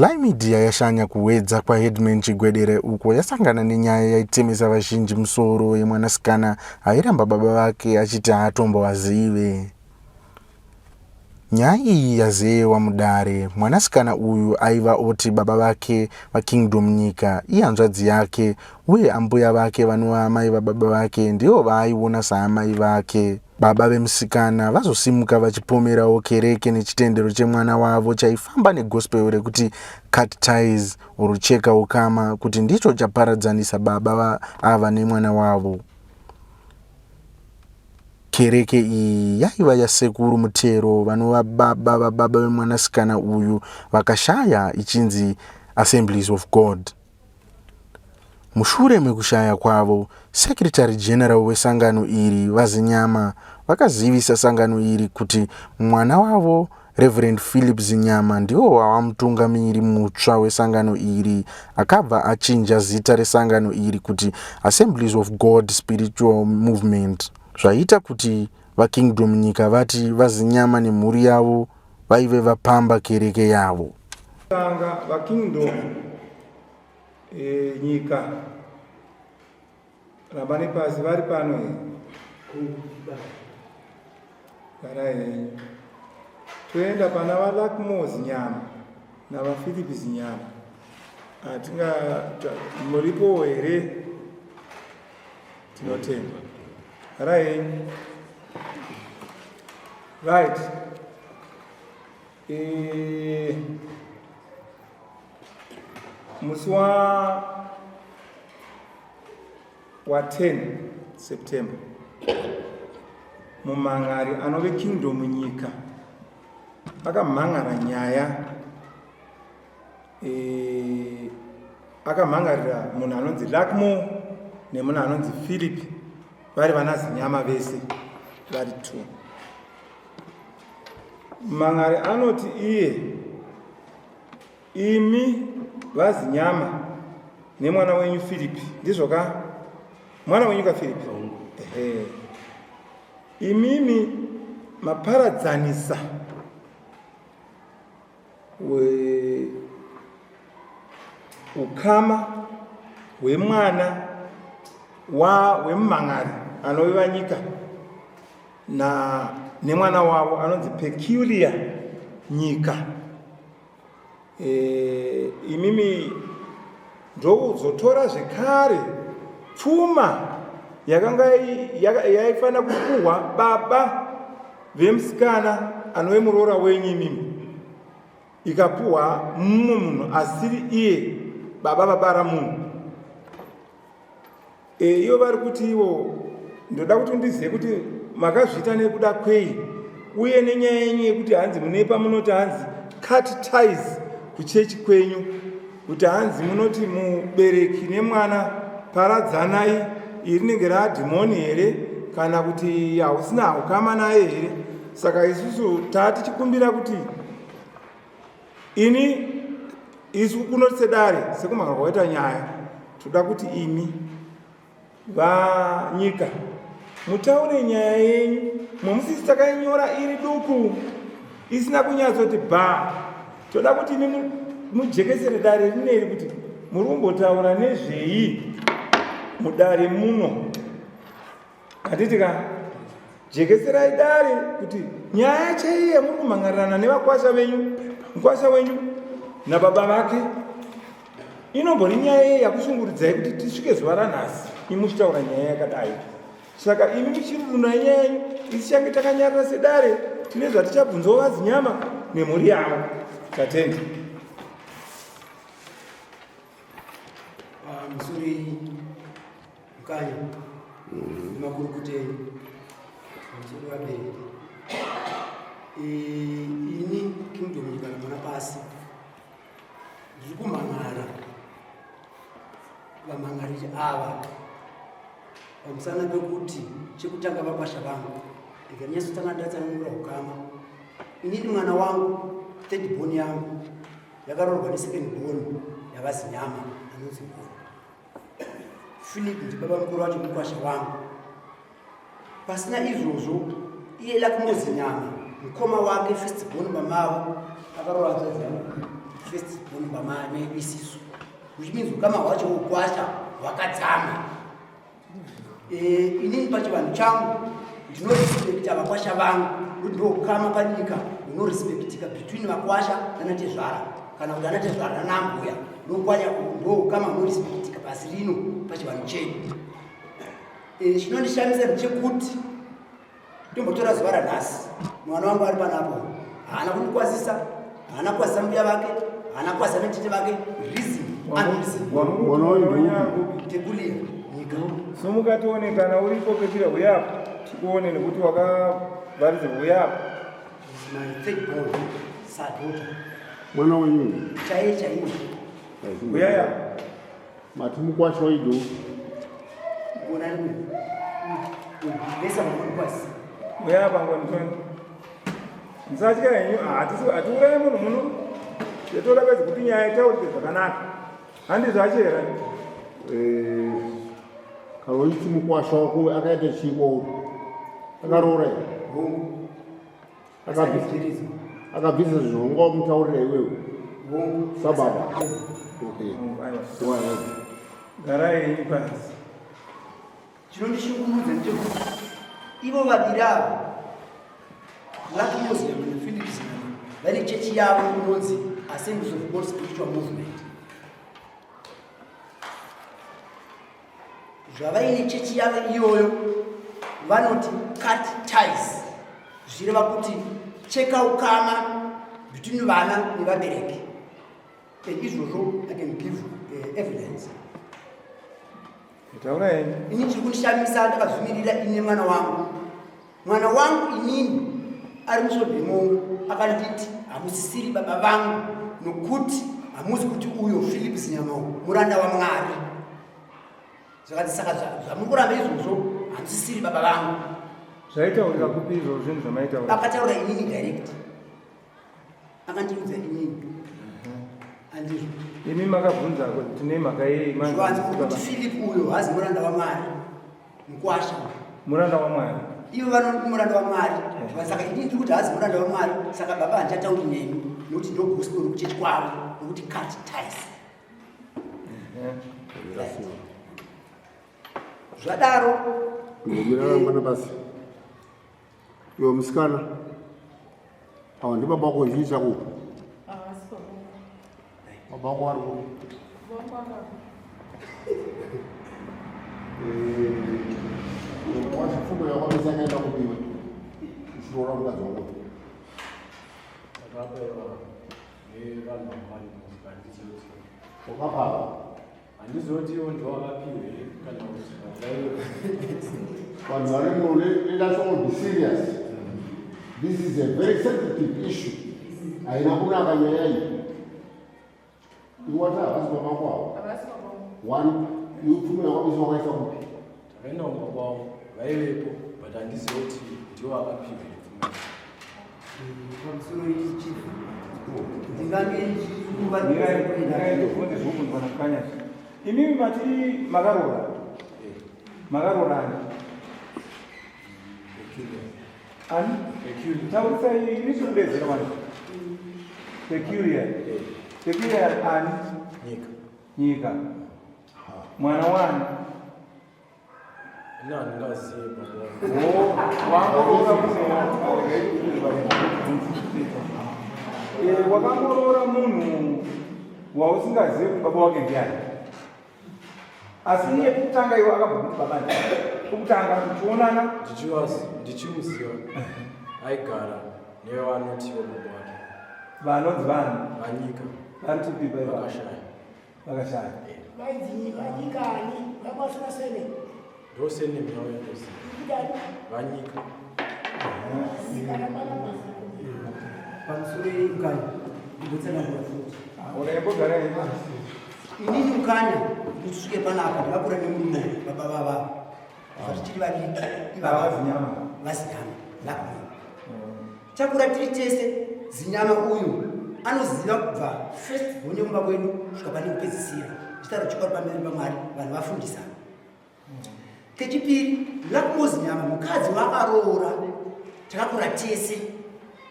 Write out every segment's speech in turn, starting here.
Sly Media yashanya kuwedza kwa Headman Chigwedere uko yasangana nenyaya yaitemesa vazhinji musoro yemwanasikana airamba baba vake achiti haatombowazive. Nyaya iyi yazewa mudare. Mwanasikana uyu aiva oti baba vake vaKingdom nyika, ihanzvadzi yake uye ambuya vake vanova amai vababa vake ndivo vaaiona saamai vake. Baba vemusikana vazosimuka vachipomerawo kereke nechitendero chemwana wavo chaifamba negospel rekuti cut ties urucheka ukama kuti ndicho chaparadzanisa baba ava nemwana wavo. Kereke iyi yaiva yasekuru mutero vanova baba vemwanasikana uyu vakashaya ichinzi Assemblies of God. Mushure mekushaya kwavo, Secretary General wesangano iri vazinyama vakazivisa sangano iri kuti mwana wavo Reverend Philip Zinyama ndiwo wava mutungamiri mutsva wesangano iri, akabva achinja zita resangano iri kuti Assemblies of God Spiritual Movement. Zvaita kuti vaKingdom nyika vati vazinyama nemhuri yavo vaive vapamba kereke yavo. VaKingdom nyika rabane pasi vari pano garai toenda pana vaLakmo Zinyama navaPhilip Zinyama. Atinga muripo here tinotenda. Right. Musi wa 10 September mumangari anove Kingdom nyika akamhangara nyaya akamhangarira munhu anonzi Lakmo nemunhu anonzi Philip vari vanazinyama vese vari 2. Mangari anoti iye imi vazinyama nemwana wenyu Philip ndizvo ka mwana wenyu ka Philip imimi maparadzanisa ukama hwemwana wemumangari anova nyika nemwana wavo anonzi peculiar nyika. Imimi ndokuzotora zvekare pfuma yakanga yaifana kupuhwa baba vemusikana anove muroora wenyu imimi, ikapuhwa mumwe munhu asiri iye baba vabara munhu. Ivo vari kuti ivo ndoda kuti ndizive kuti makazviita nekuda kwei uye nenyaya yenyu yekuti hanzi munepa munoti hanzi cut ties kuchechi kwenyu, kuti hanzi munoti mubereki nemwana paradzanai, iri rinenge radhimoni here kana kuti hausina ukama naye here. Saka isusu tichikumbira kuti isu kunoti sedare sekumhanga kwaita nyaya toda kuti imi vanyika mutaure nyaya yenyu momusisi takainyora iri duku isina kunyatsoti bha. Toda kuti imi mujekesere dare rineri kuti muri kumbotaura nezvei mudare muno. Hatitika jekeserai dare kuti nyaya chaiye muri kumhangarirana nevakwasha venyu, mukwasha wenyu nababa vake inombori nyaya yakushungurudzai kuti tisvike zuva ranhasi imi muchitaura nyaya yakadai. Saka imi muchiruna nyaya yenyu isichange takanyarara sedare tine zvatichabvunzawo vazinyama nemhuri yavo. Tatenda. Musuri mukanya makurukuteni musuri Vabereki ini Kingdom nyika namona pasi ndiri kumhan'ara vamhan'ariri ava pamusana pekuti chekutanga vakwasha vangu ndikanyatsotsanga ndatsanangura ukama. Inini mwana wangu third born yangu yakaroorwa nesecond born yavazinyama anonzi Philip ndi baba mukuru wacho mukwasha wangu. Pasina izvozvo iye Lakmo Zinyama mukoma wake first born mamavo akaroorwa first born bamai isisu, which means ukama wacho ukwasha wakadzama. Inini pachivanhu changu ndinorespekta vakwasha vangu kuti ndokama panyika unorespektika between vakwasha nanatezvara kana kuti anatezvara nanambuya ndokama unorespektika pasi rino pachivanhu chedu. Chinondishamisa ndechekuti tombotora zuva ranhasi mwana wangu ari panapo haana kundikwazisa, haana kwazisa mbuya vake, haana kwazisa matete vake. Reason tekulia nyika. So mukatione kana uripo pekira uyapo tikuone nekuti wakavharizirwa uyapo. My third born sadota. Mwana wenyu Chaiye uyaya mati mukwasha waido kuona nini besa mkwasi uyapa ngoni nsachika yenyu atiuraye munhu muno yatoda bedzi kuti nyaya itaurike zvakanaka handizvo achera kana waiti mukwasha wako akaita chiiko akaroora akabvisa zvonga mutaurira iwewe sababa. garai yenyu pasi. chinondishungurudza ndechekuti ivo vaviri avo Lakimus and Philips vane chechi yavo inonzi Assemblies of God Spiritual Movement. Zvavaine chechi yavo iyoyo vanoti cut ties, zvireva kuti cheka ukama between Vana nevabereki. Izvozvo I can give evidence. Ini chiri kundishamisa ndakazvimirira ine mwana wangu inini ari musodhemo akanditi hamusisiri baba vangu nokuti hamuzi kuti uyo Philips nyamao muranda waMwari. Zvakati saka zvamukuramba izvozvo hamusisiri baba vangu. Zvaitaurira kupi izvozvo zvinhu zvamaitaura? Akataura inini direct. Akandiudza inini. Andizvo. Imi makabvunza kuti tine mhaka yei kuti Philip uyo hazi muranda waMwari. Mukwasha. Muranda waMwari. Ivo vanoti muranda waMwari. Saka inini ndiri kuti hazi muranda waMwari, saka baba handitauri nemi nokuti ndo gospel rokuchechi kwavo nokuti cut ties. Zvadaro ngomira basi yo musikana awa ndi baba wako zvicha ku baba wako ari ku kwa fundo ya wale zaka enda kubiwa ushora mkazi wako andizoti iwo ndo akapiwe kana But let us all be serious. This is a very sensitive issue. Aina kuna kanyaya hii. Iwata basi mama kwao. One, you fume wako bizo kwa isa kupi. takaenda umba kwao vaivepo but andizoti ndiwo akapiwe pamusoro ichichifu ndingange ndikuvanakanya imimi mati makarora makarorani ani taurisai iri kudedzera vanhu peculiar ani nyika mwana wani ndingaziye wakangorora munhu wausingazivi kuti baba wake ndiani, asi iye kutanga iwo akabva kuti baba kutanga kuchionana ndichimuziva aigara nevanotiwo baba wake vanonzi vanhu vanyika varitipipa vakashaya vanyikani vakwasira sene ndosene myawo yendozi vanyika pamusoro yeukanya ndibotsanangura futi unaimbogara inini ukanya ndisvike panapa ndakakura nemurume baba vava zvachichiri vadiki vazinyama lakumwe takura tiri tese zinyama uyu anoziva kubva first bone mumba kwedu kusvika pane kupedzisira chitaro chikwari pamberi paMwari vanhu vafundisana. Kechipiri lakumozinyama mukadzi wakaroora takakura tese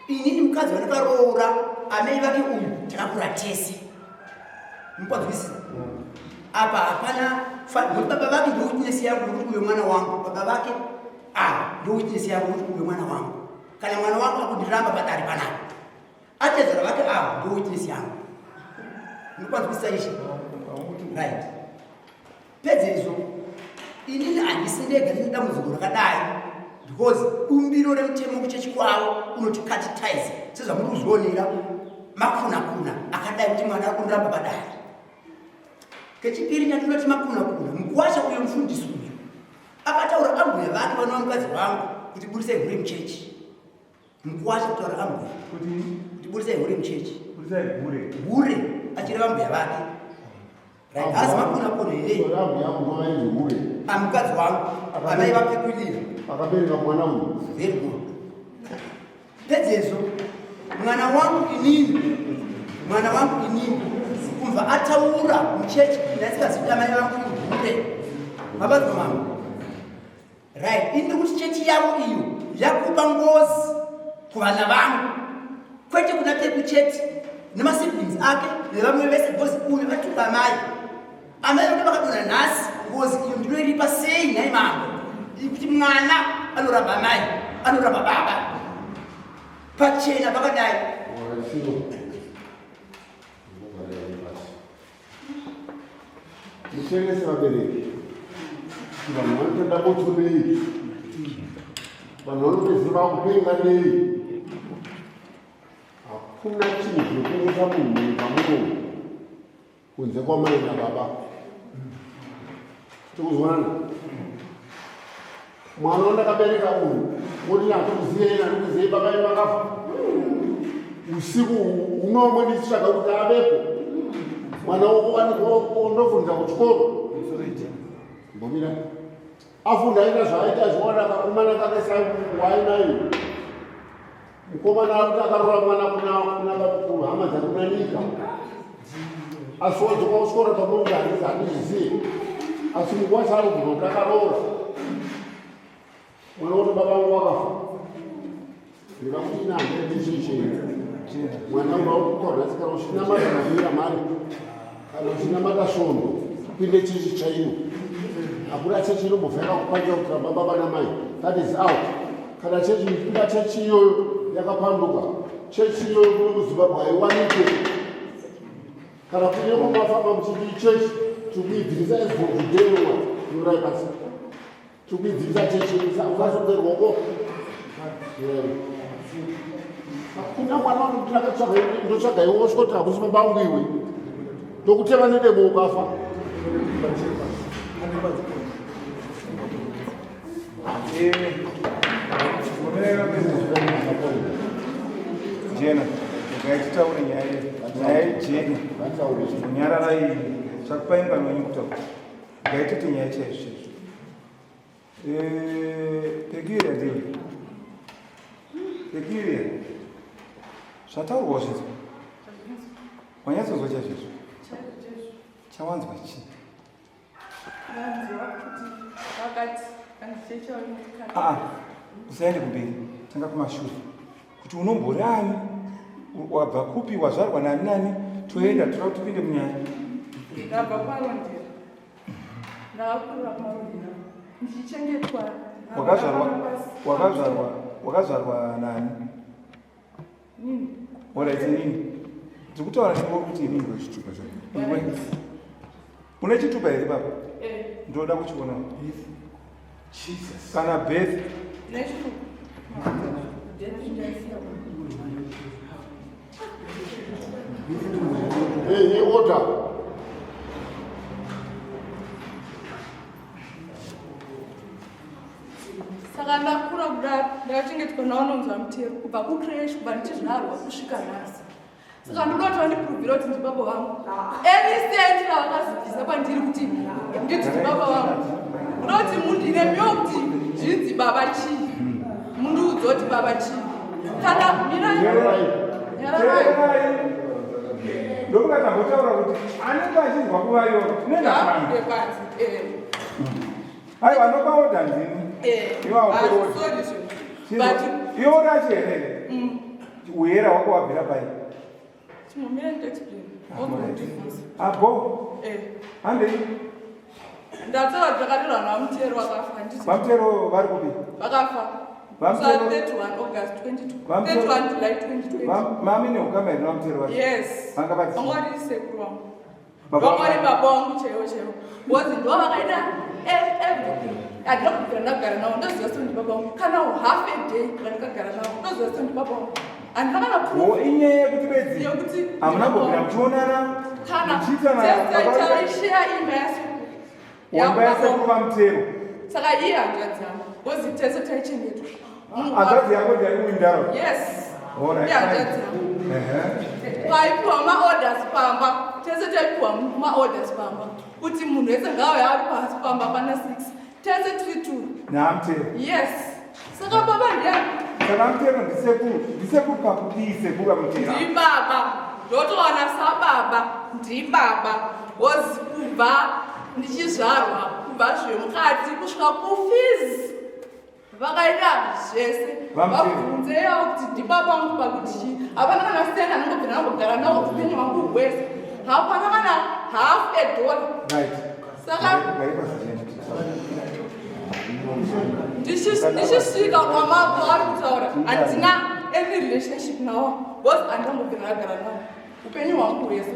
inini mukadzi wandakaroora amai vake uyu takakura tese. Mukwazwisisa? Apa hapana baba vake ndio witness yangu kuti uyo mwana wangu. Baba vake ndio witness yangu kuti uyo mwana wangu. Kana mwana wangu akundiramba patari panapa. Atezera vake ndio witness yangu. Mukwazwisisa ishi? Right. Pedzezo inini andisindega ndamuziko rakadai because umbiro remutemo kuchechi kwawo unoti catechise sezvamuri kuzvionera makuna akadai kuti mwana akundiramba padari. Kechipiri chandinoti makuna mukuwacha uyo mufundisi uyu akataura ambuya vake vana vamukadzi vangu kuti burisai hure muchechi. Mukuwacha kutaura ambuya kuti burisai hure muchechi. Hure achireva ambuya vake. Right, as makuna here. Amukadzi wangu amai vapekulira. Akabereka mwana uyu. Very good. Pedzezo mwana wangu inini kumva ataura muchechi ndasikazita mai vangu hure. Mabazwa mama. Right, indi kuti chechi yavo iyo yakupa ngozi kuvana vangu. Kwete kuna pekucheti nemasiblings ake nevamwe vese because uyu vatuka mai. Amai vangu vakadona nhasi ngozi iyo ndinoiripa sei nhai mama. Kuti mwana anoramba mai, anoramba baba. Pachena pakadai. Muchenese vabereki. Vanhu vanotoda moto nei. Vanhu vanotoziva kupenga nei. Hakuna chinhu chinotengesa munhu munyika muno kunze kwamai nababa. Tikuzwanana. Mwana wandakabereka uyu woti handikuziyei baba venyu vakafa. Usiku unomwe ndichitsvaga kuti avepo. Mwana ndofundisa kuchikoro. Mbomira afunda aita zvaaita zviwana kakomana kake wainayo. Mukomana akuti akarora mwana kuna hama dzake kuna nyika. Asi wadzoka kuchikoro pamunhu handizvizivi. Asi mukuwacha ari kubvuma kuti akaroora. Mwana woti baba vangu vakafa. Ndira kuti ina handaitishichei. Mwana unaukukwarasika uchinamata mavira mari. Kana uchinamata svondo kupinde chichi chaino. Hakuna chechi inombofeka kupangira kuti baba vana mai. That is out. Kana chechi ipinda chechi iyoyo yakapanduka. Chechi iyoyo kuno muZimbabwe haiwanike. Kana kune mumafamba muchiti chechi tikuidzivisa as for today one. Yoraipasa. Tikuidzivisa chechi ukasonzerwako. Hakuna mwana ndotsvaga iwe wosvika hakusi baba vangu iwe. Ndokuteva nedemo ukafa. Jena, ngaititaure nyaya ijeni munyarara iyi zvakupaingano wenyu kutaura ngaititi nyaya chaizvo pekiria ndiwe pekiria zvataurwa zvizvo wanyatsonzwa chaizvizvo chawanzwa chii usaende kumberi tanga kumashure kuti unomborani wabva kupi wazvarwa nani nani toenda toda kuti tipinde munyaya. Ndabva parondera ndakakurira kumarondera ndichichengetwa. Wakazvarwa nani? Nini? Waraite nini? Ndikutaura newe kuti inini ndechitupa zvako. Une chitupa here baba? Ndoda kuchiona. Jesus. Kana birth? Nechitupa. Hey, order. Saka ndakura kudaro ndakachengetwa navanonzwa mutero kubva kucreche kubva ndichizvarwa kusvika nhasi. Saka ndinotova ndipuruvhira kuti ndibaba vangu. Any sent ravakazivisa kwandiri kuti nditi ndibaba vangu. Ndinoti mundine myokuti zvinzi baba chii. Mundiudza kuti baba chii. Kana mirai. Ndokuda tambotaura kuti anenge achinzwa kuvayo nendapanzi. Aiwa nokaoda ndini. Iwo racherere uyera wako wabvira pai Abo. Ande. Ndataura dzakarirwa namutero wakafa handisi. Vamutero vari kupi? Vakafa. Vamutero 31 August 2020. 31 July 2020. Mami neukama here vamutero vacho? Yes. Vanga vati? Vangwari sekuru vangu. Vangwari baba vangu chaiwo. Bozi ndo vakaita handina kubvira ndagara navo ndoziva sendi baba vangu. Kana half a day vandikagara navo ndoziva sendi baba vangu. Handina kana proof. Inyaya yekuti bedzi? Yekuti hamuna kubvira muchionana? kana muchiitana taishare email wamba yasekuru vamutero? Saka iye hanzvadzi yangu. Bozi tese taichengetwa. Hanzvadzi yako ndiyaiwindaro? Yes. Alright. Hanzvadzi yangu. Paipiwa ma-orders pamba. Tese taipiwa ma-orders pamba. Kuti munhu wese ngauye ari pasi pamba pana 6. Tese tiri 2. Namutero? Yes. Saka baba ndiyani? Saka mutero ndisekuru. Ndisekuru pakudii sekuru vamutero? Ndibaba. Ndotowana sababa. Ndibaba. Wozi kubva ndichizvarwa kubva zvemukati kusvika kufizi. Vakaita zvese. Vabvunzeya kuti ndibaba vangu pakuti hapana kana senda anongobvira nangogara nawo upenyu hwangu hwese. Hapana kana half a dollar. Right. Saka ndichisvika kwamabva ari kutaura handina any relationship nawo because handangobvira ndagara nawo upenyu hwangu hwese.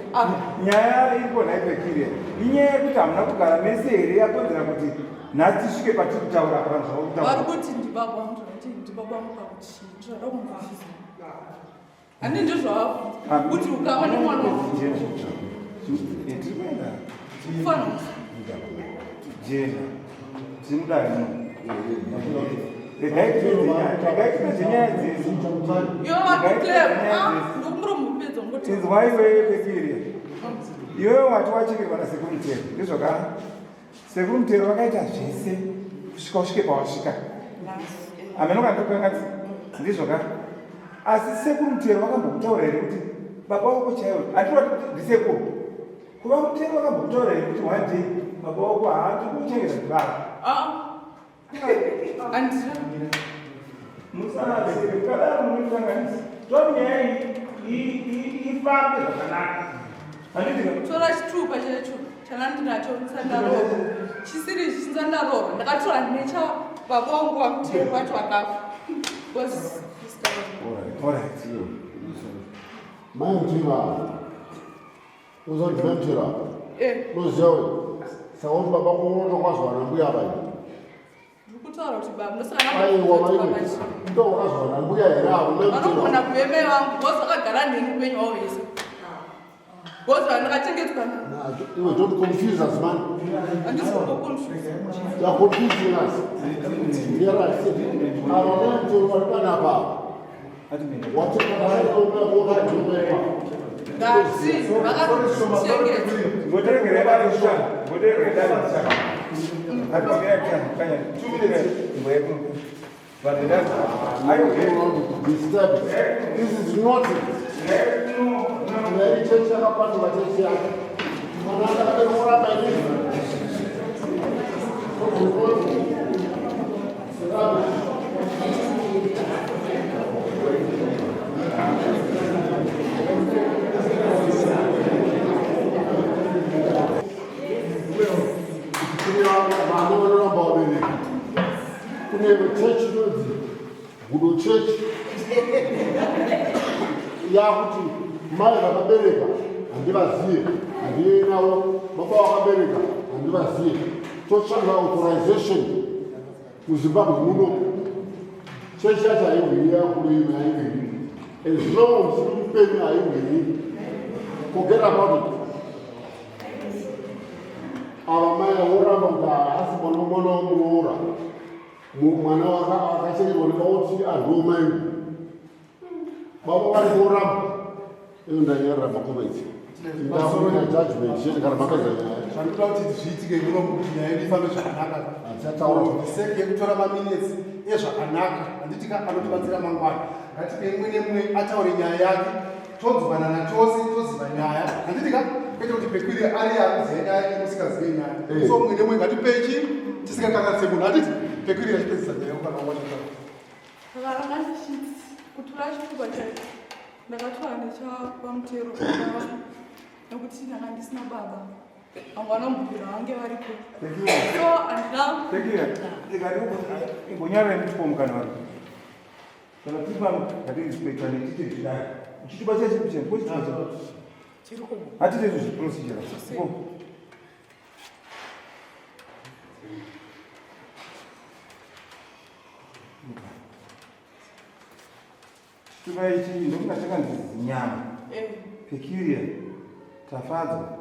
Nyaya iripo nhaipekire inyaya yekuti hamuna kugara mese here yakonzera kuti nhasi tisvike patiri kutaura apa vanhu zvakutaura? Vari kuti ndibaba vangu zvati ndibaba vangu pakuti zvada kumubvisa. Handi ndizvavabvunza kuti ukama nemwana wangu tiri kuenda kufana jena tinodai regai tine nyaya dzezi ndokumuromupedza ngoti inzwai iwewe pekiri iwewe wati wachekerwa nasekuru mutero ndizvoka sekuru mutero vakaita zvese kusvika usvike pawasvika hamenoka ndokangatsi ndizvoka asi sekuru mutero vakambokutaura here kuti baba wako chaiwo handirati kuti ndisekuru kuva mutero vakambokutaura here kuti one day baba wako haati kuchengeta ndibaba musasekekadaro munotanganisa toti nyaya ifambe zvakanaka handiti tora chitupa checho chanandinacho nsandaroro chisiri nsandaroro ndakatora necha baba wangu wamutero wacho akafa maimtima uzondimemtira uziyawe sakoti baba kunotokwazwa nambuya bai ndikutaura kuti baba aiwa maime ndokwazwa nambuya here vanogona kuveme vangu bozi vakagara neni upenyu hwavo vese bozi vandakachengetwa iwe don't confuse us man handisi kukonfusa you are confusing us ava maimtiro vari panapa watekaaoaoajomepa ngasi vakachengeta This is not it. Very church happened what is here. Good church. Yakuti mai vakabereka handivazive handinawo baba vakabereka handivazive totsvaga authorization muzimbabwe muno chechi yacho haiviri yakuleimi haiviri as long as upenyu haiviri forget about it ava mai voramba kuti haasi mwana womunoora mwana akachekerwa nekauti arwo maini baba vari kuramba iyo ndanyarira makomenti ndakuita judgment chete kana makazanyaya zvandinoda kuti zviitike munomu kuti nyaya yedu ifambe zvakanaka seke yekutora maminitsi ezvakanaka handiti anotibatsira mangwana ngatipe mumwe nemumwe ataure nyaya yake todzwanana tose toziva nyaya handitika kwete kuti pekwiri ari akuziva nyaya musikazive nyaya so mumwe nemumwe ngatipechi tisingakanganise munhu handiti pekwiri yachipedzisa nyaya ukana wachaa vakaranga kutura chitupa chaicho ndakatora ndechapamutero nekuti ndanga ndisina baba angwana mubhira vange varipo so handina ingonyara yemuchipomukana vari kana tipano ngatirespekta netite zvidai uchitibatsira chipi chenu kochitibatsira hatite izvo zviprocedure chituba ichi ndokunga chakanzi nyama peculiar tafadzwa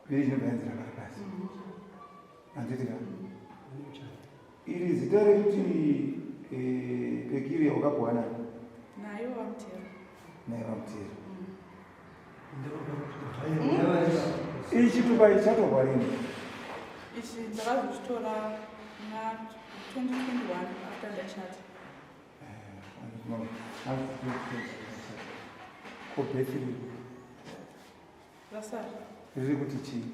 viri zvinobvanzira vari pasi handitika iri zita rekuti peculiar wakabwana nayo vamutero ichi chituba ichi chatorwa rini ichi ndakazvitora na 2021 after ndachata kobhethiri rasari riri kuti chii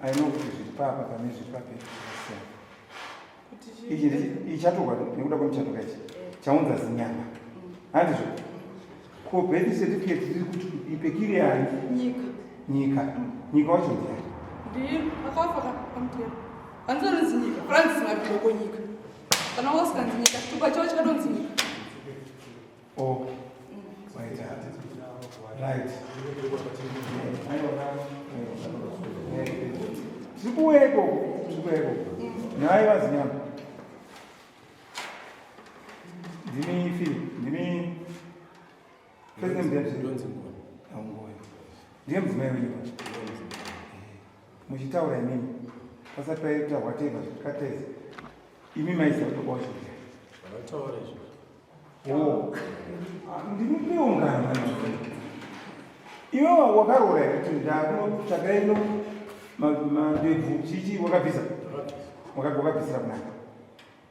aino kuti zviri papa pane zviri papeichi chatorwa nekuda kwemuchatoka ichi chaunza zinyama handizvo kobhethi certificate riri kuti ipekiri ani nyika wacho ndiani ndiri akafa pamutero hanzonzi nyika francis mabhiloko nyika kana wasikanzi nyika chituba chavo chakadonzi nyika right zikuweko naye vazinyama ndimi fili ndimi ndiye mudzimai wenyu muchitaura imimi pasati paita whatever zvikatezi imi maisa kutoba wachoia ndinopeungana iwewa wakaroora here kuti ndakunotsvaga ino mandebvu chichi wakabvisa wakabvisira kunaka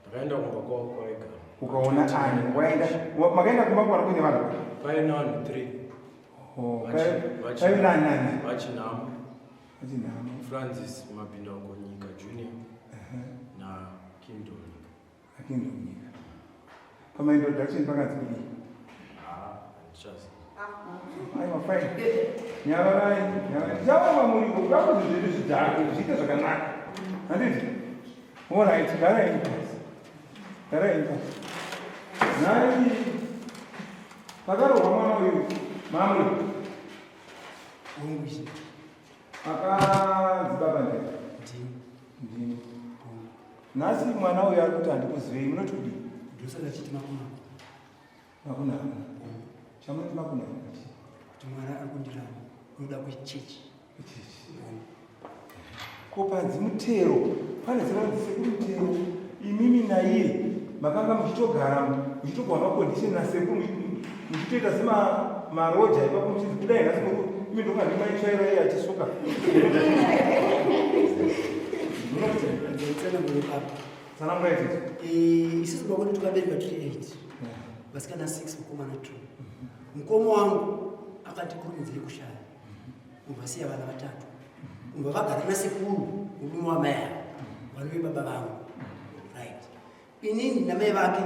ndakaenda kumba kwavo kwaigara ukaona ani waenda makaenda kumba kwara kuine vanhu paina vanhu 3 vaivanani vachinhamo francis mabhindauko nyika junior na kingdom nyika pamaintroduction pakanzi kudii aiwa fine nyavarai ndichava muriwo kakuti zviri zvidhako zviite zvakanaka handiti orit garai pasi nhai pakarohwa mwana uyu mamwe akadzibaba ndini nhasi mwana uyu ari kuti handikuzivei munoti kudii ndosakachiti makuna chamunoti makuna kuti mwana ari kundirama unoda kuchechi kopanzi mutero pane zvakanzise kuti mutero imimi naiye makanga muchitogara muchitogwa makondisheni nasekuru muchitoita semaroja ipapo muchizi kudai nhasi imi ndoka ndimaitsvaira iye achisuka isusu makoni tukabereka tiri 8 vasikana 6 mukomana 2 mukomo wangu akatikurudzire kushaya ubvasiya vana 3 ubva vagara nasekuru murume wamai avo vanove baba vangu right inini namai vake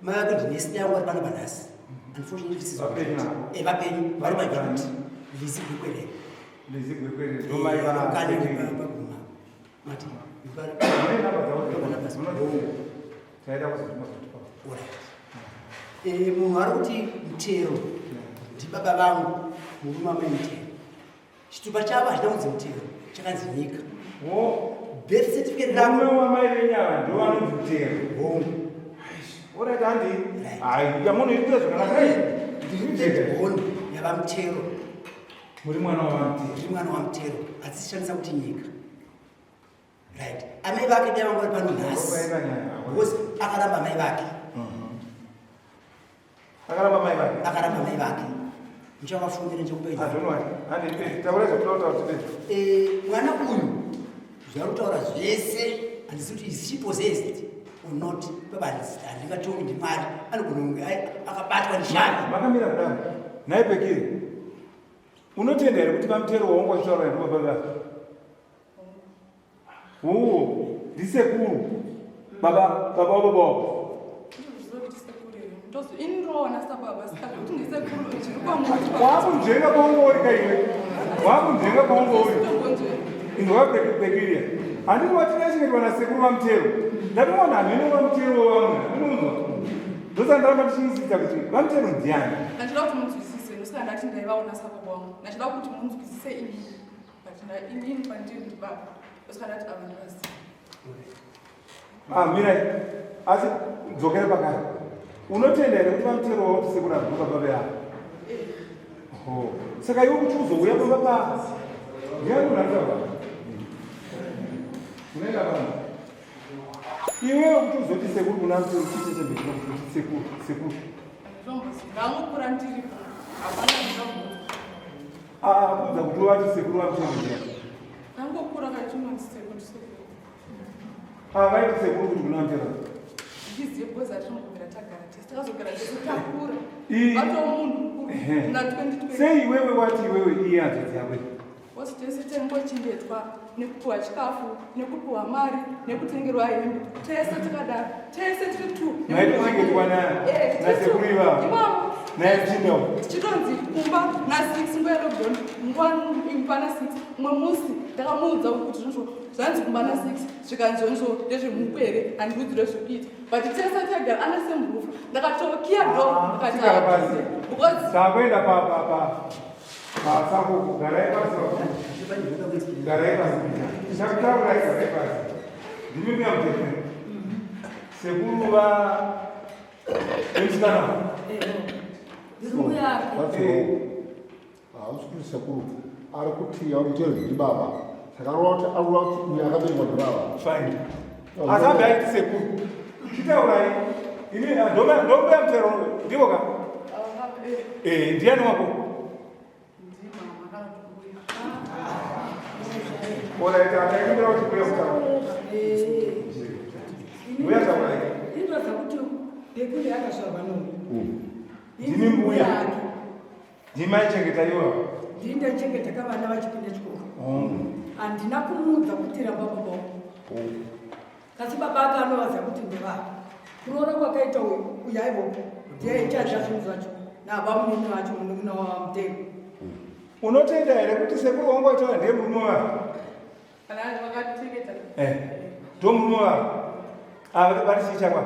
mai vake ndinesina yangu vari pano panhasi unfortunately vapenyu vari majuti lizigwekwerepaguma mati munhu ari kuti mutero ndibaba vangu murume wamai mutero chitupa chavo hachina kunzi mutero chakanzi nyika birth certificate ramume wamai venyava ndo vanonzi mutero orati handi yamunoitira zvakanaka honi yava mutero muri mwana wamutero adzishandisa kuti nyika right amai vake dai vanga vari pano nhasi bcause akaramba mai vake akaramba mai vake muchavafundira mwana uyu zvari kutaura zvese handisi kuti isipo zese or not handingatauri ndimwari anogona kunge akabatwa ndishanda makamira kudaro nhaye pekiri unotenda here kuti pamutero waunga uchitaura ndibaba ndisekuru baba wababa wako tozo inrona sababa saka kuti ndisekuru chiri pamuti wakunjenga kwaungori kaiwe wakunjenga kwaungori indowabrekiria handiti watinachengetwa nasekuru vamutero ndatoona hamene vamutero vamwe unonzwa ndosandaramba tichinzidza kuti vamutero ndiani nachida kuti munzwisise ndosaka ndati ndaivaona sababa wangu nachida kuti munzwisise inini inini pandiri ndi baba ndosaka ndati ava ndivasi mirai asi dzokere pakare unotenda here kuti vamutero wavo tisekuru abvuka baba yavo saka iwe kuti uzouya pamba pa ndianunatava unaenda pano iwewe kuti uzoti sekuru kuna mutero chichechembekira kuti sekuru ndangokura ndiripo hapana kuudza kuti wati sekuru vamutembekera ndangokura kaitinoti sekuru vaiti sekuru kuti kuna mutero ndiziye bweza atinogumira tagara tese takazogara tese takura vato munhu mukuru na 2020 sei iwewe wati iwewe iye hanzvadzi yakwe wasi tese tengochengetwa nekupiwa chikafu nekupiwa mari nekutengerwa hembe tese tikadaro tese tiri tu maitochengetwa nasekuru ivavo naechindao tichitonzi kumba na6 nguva yelockdown nguva imba na6 mwe musi ndakamuudza kuti zvizvo zvanzi kumba na6 zvikanzonzvo ndezvemupere handiudzi rezvekuita but tese tagara ana sembufa ndakatokia do ndakatakuenda pasako garai pasi garai pasi chakutaurai garai pasi ndimimiamutete sekuru vechitana hausi kuti sekuru ari kuti yaumutero ndi baba saka arura kuti uyo akaberekwa ndibaba fine asambe aiti sekuru chitaurai ini ndombeya mutero ndivo ka ndiani wako oraita ataimira kuti kuya kutaura mbuya taurai inoza kuti ndekuri akasvarwa nomu ndini mbuya ndimaichengeta iwa ndindochengeta kavana vachipinda chikoro handina kumuudza kuti ramba baba kasi baba akanovaza kuti ndevava kunoona kwakaita uyaivopo ndiyaichadya zvinhu zvacho navamunini vacho munowavamutengo unotenda here kuti sekuru wangu waitaura ndiye murume wavo ndo murume wavo vari chichakwa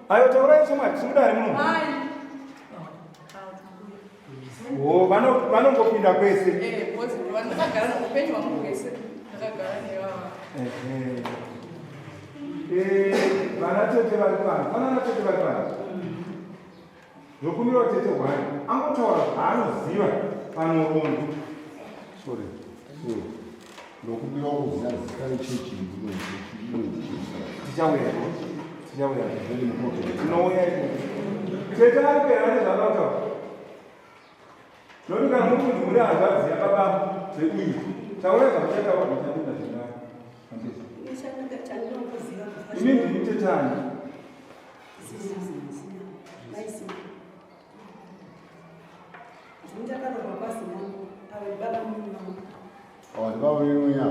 ayo taurai chomwari tisingudari muno vanongopinda kwese vana tete vari pano vanana tete vari pano ndokumirawo tete hwani angotaura zvaanoziva panorondo ndokumira kuziva zikare chechi tichauya tinouya tete ari kuera nezvanotaura nokuti kana mukunzi muri hanzvaziya baba zveuyu taura zvamuchataura muchandina zvinayo imi ndini tetani ndibaba venuya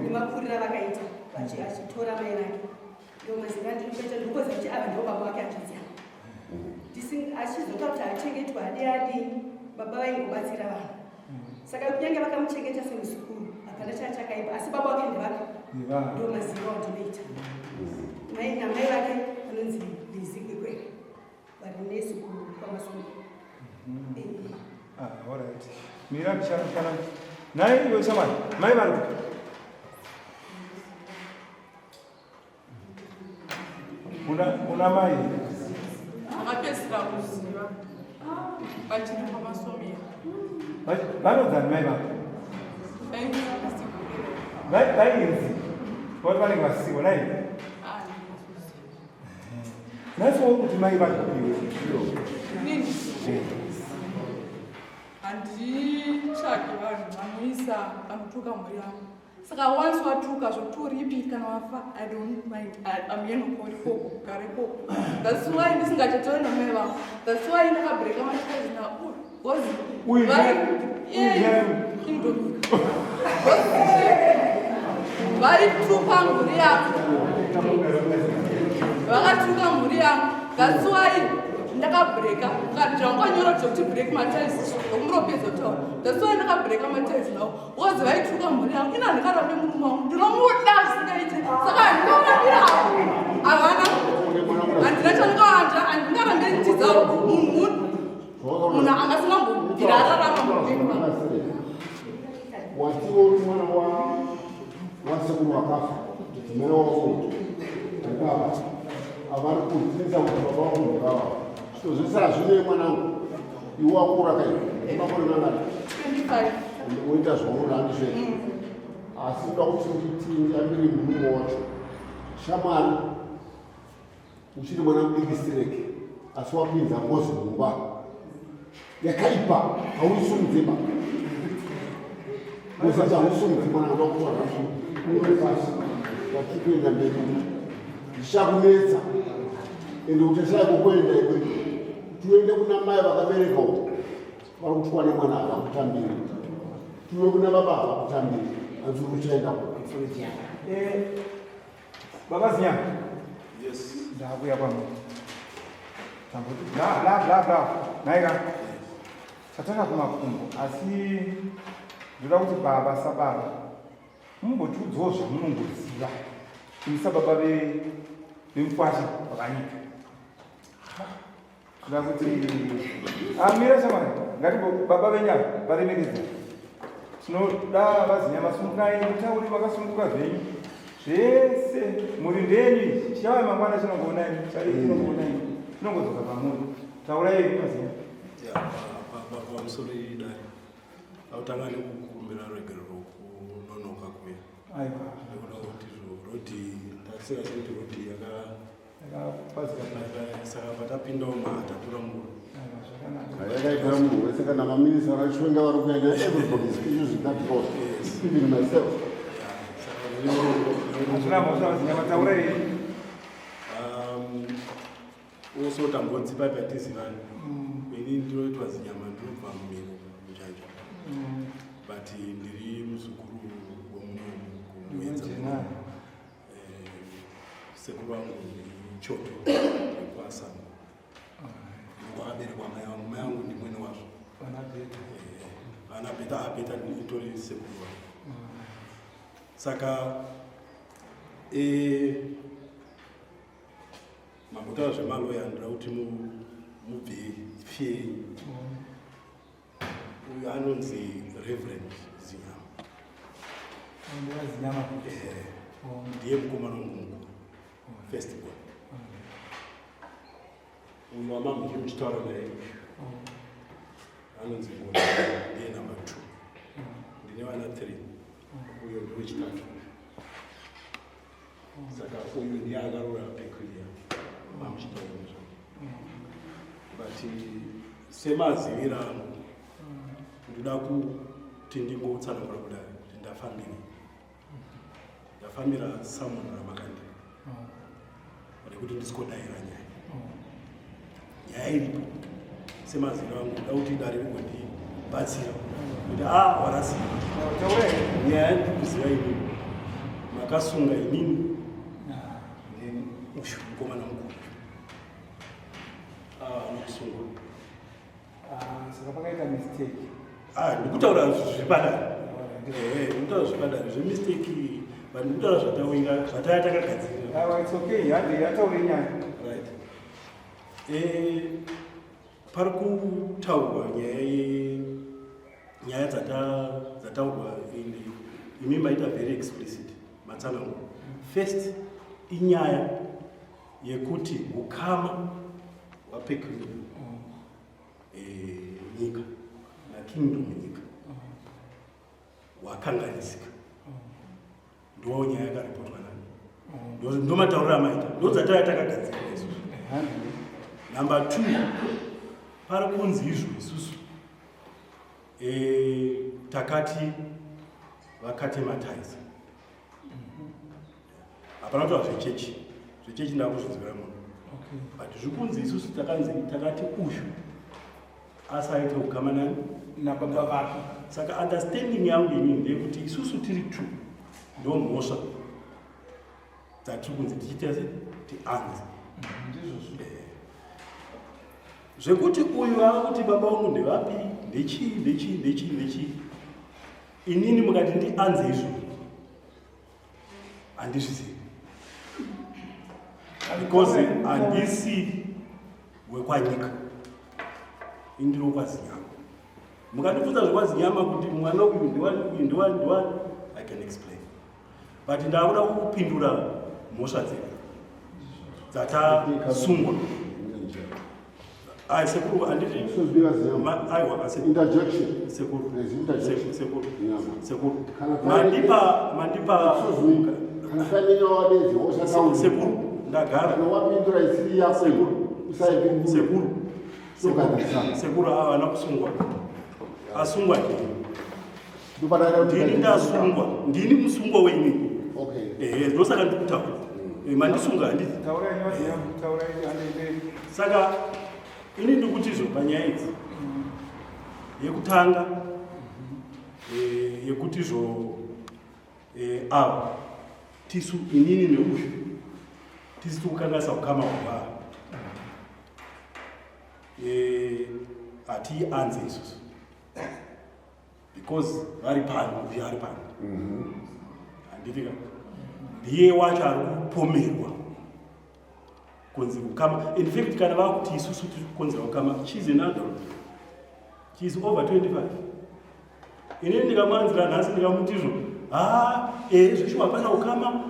ndimapurira vakaita achitora mai vake ndomazira ndinoita ndokoza kuti ava ndo baba vake achiziva achizota kuti achengetwa adi baba vaingobatsira vanhu saka kunyange vakamuchengeta semuzukuru hapana chachakaipa asi baba vake ndevake ndomaziva wandinoita namai vake vanonzi lizikwekwe vari nesukuru kwamasukuru alright mira ndichakana naye iwe samani mai vari una mai akapedzisira kuziva vachiri pamasomero vanodzani mai vako vainzi vati vanenge vasiwa nai nasiwo kuti mai vakoiwe handitsvage vanhu vanoisa vanotuka mhuri yangu saka once watuka zvokuti uripi kana wafa I don't mind amyenokori koko kugare koko that's why ndisingachatori namai vangu that's why ndakabreka matikazi na gozi kingdom vaituka mhuri yangu vakatuka mhuri yangu. That's why ndakabreka ndangonyora kuti break matais omuropedza taura. That's why ndakabreka matais nawo because vaituka mhuri yangu. Ina ndikarambe murume wangu ndinomuda zvingaite saka ndikaramira havana handina chandikaanja handingarambe ndichidzawo munhu angasingambobvira ararama mupenyu wangu. Watiwo mwana wasekuru wakafa mwana wako akaba avari kudzisa kuti baba wako ndikava so zvese hazvine mwanangu iwe wakura kai makore mangani 25 unoita zvaunoda handizvene asi uda kuti ndiyambiri murume wacho shamwari uchiri mwana mudikistereke asi wapinza ngozi mumba yakaipa hauisumudzeba Mosati hausumudzi mwana uda kutora ure pasi wachikuenda mberi zvichakunetsa ende uchashaya kukuenda ikweyo tuende kuna mai vakabereka uko vari kutwane mwana havakutambiri tuve kuna baba havakutambiri hanzi uchaenda Baba Zinya. Yes. Ndakuya kwami. La. Naika. Tataka kumakumbo asi ndoda kuti baba sababa mumbotudzawo zvamunongoziva imisa baba vemkwasha vakanyika. Ndoda kuti amira shamwari ngati baba venyama varemekedza. Tinoda vazinya masumukai mutauri vakasunguka zvenyu zvese muri ndenyu chichava mangwana chinongoonai chinongoonai chinongodzoka pamuri taurai vazinya. Pamusoro idari autanga nekukumbira regerero kunonoka kuya nekuda kuti rodi ndasika kuti rodi saka patapindawo matatura muru yakaitira munhu wese kana maminisa vachwenga vari kuenda everybody's issues in that road even myself also tambonzipa patizivani ini ndinoitwa zinyama ndinobva mumiro munjanja but ndiri muzukuru womuedza sekuru vangu choto kwasama wakaberekwa mai vangu. Mai vangu ndimwene wazvo vana beta apeta itori sekuru vangu. Saka mabotaura zvemaloya ndoda kuti mubve fyei. Uyu anonzi Reverend Zinyama. Ndiye mukomana wangu mukuru first born. Uyu wamama ndimuchitaura naye anonzi Ngoni, ndiye number 2. Ndine vana 3. Uyo ndowechitatu. Saka uyu ndiye akarora pekulia mamuchitaura nezvo. But semazivira angu ndoda kuti ndingotsanangura kudai kuti ndafambira Samuel Ramakandi rekuti ndisikodaira nyaya iripo semazivira angu ndoda kuti dare rigondibatsira kuti warasiya nyaya ndikuziva inini makasunga inini mukomana mukuru anokusungura. Saka pakaita mistake. Ndikutaura zvepadare. Ndikutaura zvepadare zvemistake but ndikutaura zvatawira zvataya takagadzirira. It's okay. Yataure nyaya. Right. Pari kutaurwa nyaya dzataurwa imi maita very explicit matsananguro. First inyaya yekuti ukama hwapekulia nyika nakingdom yenyika hwakanganisika. Ndo nyaya yakaripotwa nani. Ndo matauriro amaita. Ndo dzataya takagadzirira isusu. Number 2, pari kunzi izvo isusu takati vakatematize. Hapana kutaura zvechechi. Zvechechi ndakuzvinzwira munhu. But zvikunzi isusu takati uyu asaite kugamanani nababa vake. Saka understanding yangu inini ndeyekuti isusu tiri two ndo mhosva dzatiri kunzi tichitese tianze zvekuti uyu akuti baba vangu ndevapi ndechii inini mukati ndianze izvo handizvizivi because handisi wekwanyika indiro kwazinyama mukandibvunza zvekwazinyama kuti mwana uyu ndiwani I can explain but ndakuda kupindura mhosva dzedu dzatasungwa sekuru handiti aiwa sekuru mandipa sekuru ndagara sekuru havana kusungwa asungwa ndini ndasungwa ndini musungwa weini ndosaka ndikutaura mandisunga handiti saka ini ndikuti izvo panyaya idzi yekutanga yekuti izvo ava tisu inini neuyu tisi tikukangasa ukama hwava hatianze isusu because vari pano uye ari pano handitika ndiye wacho ari kupomerwa kunzi ukama. In fact kana vakuti isusu tiri kukonzera ukama, she's an adult, she's over 25. Inini ndikamwanzira nhasi ndikamuti izvo zvishuwa hapana ukama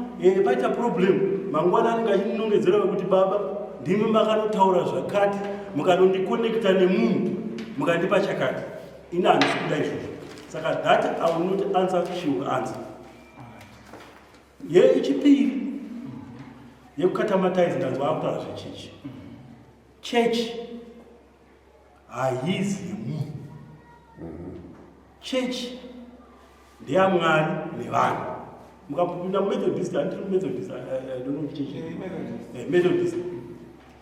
paita problem mangwana anenge achinongedzera kuti baba ndimi makanotaura zvakati mukanondikonekta nemunhu mukandipa chakati ini handisi kuda izvozvo saka that I will not answer, she will answer. Yechipiri yekukatamatize ndanzwa akutaura zvechechi. Chechi haizi yemunhu. Chechi ndeyamwari nevanhu. Mukapinda Methodist, handiri Methodist, I don't know church. Methodist.